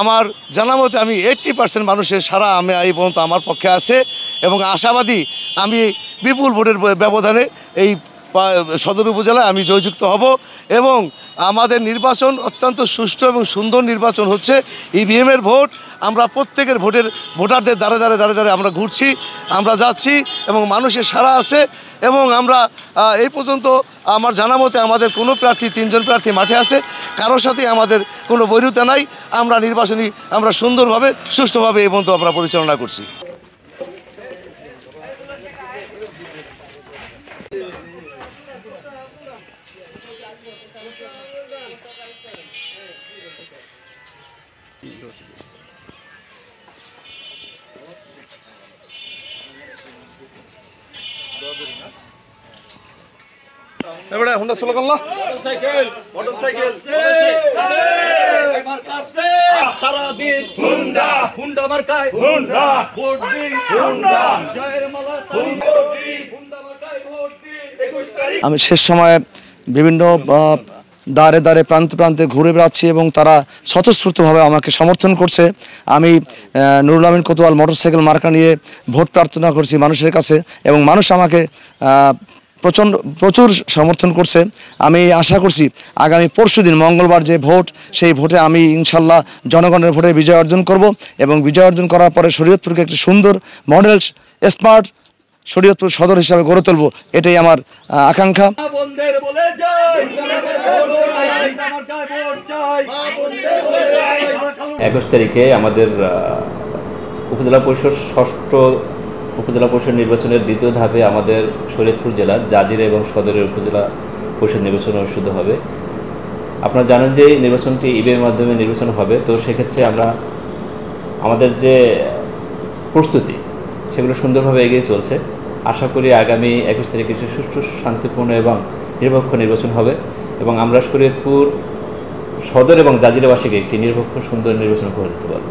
আমার জানা মতে আমি 80% মানুষের সারা আমি এই পর্যন্ত আমার পক্ষে আছে এবং আশাবাদী আমি বিপুল ভোটের ব্যবধানে এই সদর উপজেলায় আমি জয়যুক্ত হব এবং আমাদের নির্বাচন অত্যন্ত সুষ্ঠু এবং সুন্দর নির্বাচন হচ্ছে। ইভিএমের ভোট আমরা প্রত্যেকের ভোটারদের দ্বারে আমরা ঘুরছি, আমরা যাচ্ছি এবং মানুষের সাড়া আছে এবং আমরা এই পর্যন্ত আমার জানা মতে আমাদের কোনো প্রার্থী 3 জন প্রার্থী মাঠে আছে, কারোর সাথে আমাদের কোনো বৈরুতা নাই। আমরা নির্বাচনী আমরা সুন্দরভাবে সুষ্ঠুভাবে এই পর্যন্ত আমরা পরিচালনা করছি। এবারে হুন্ডা স্লোগান লা মোটরসাইকেল সারা দিন হুন্ডা হুন্ডা মার্কায় হুন্ডা ভোট দিন হুন্ডা জয়ের মালা ভোট দিন হুন্ডা মার্কায় ভোট দিন 21 তারিখ। আমি শেষ সময়ে বিভিন্ন দ্বারে দ্বারে প্রান্তে প্রান্তে ঘুরে বেড়াচ্ছি এবং তারা স্বতঃস্ফূর্তভাবে আমাকে সমর্থন করছে। আমি নুরুল আমিন কোতোয়াল মোটরসাইকেল মার্কা নিয়ে ভোট প্রার্থনা করছি মানুষের কাছে এবং মানুষ আমাকে প্রচুর সমর্থন করছে। আমি আশা করছি আগামী পরশুদিন মঙ্গলবার যে ভোট, সেই ভোটে আমি ইনশাল্লাহ জনগণের ভোটে বিজয় অর্জন করব এবং বিজয় অর্জন করার পরে শরীয়তপুরকে একটি সুন্দর মডেল স্মার্ট শরীয়তপুর সদর হিসাবে গড়ে তুলব, এটাই আমার আকাঙ্ক্ষা। 21 তারিখে আমাদের উপজেলা পরিষদ 6ষ্ঠ উপজেলা পরিষদ নির্বাচনের দ্বিতীয় ধাপে আমাদের শরীয়তপুর জেলার জাজিরা এবং সদরের উপজেলা পরিষদ নির্বাচন অনুষ্ঠিত হবে। আপনারা জানেন যে নির্বাচনটি ইভিএমের মাধ্যমে নির্বাচন হবে, তো সেক্ষেত্রে আমরা আমাদের যে প্রস্তুতি সেগুলো সুন্দরভাবে এগিয়ে চলছে। আশা করি আগামী 21 তারিখে সুষ্ঠু শান্তিপূর্ণ এবং নিরপেক্ষ নির্বাচন হবে এবং আমরা শরীয়তপুর সদর এবং জাজিরাবাসীকে একটি নিরপেক্ষ সুন্দর নির্বাচন করে দিতে পারব।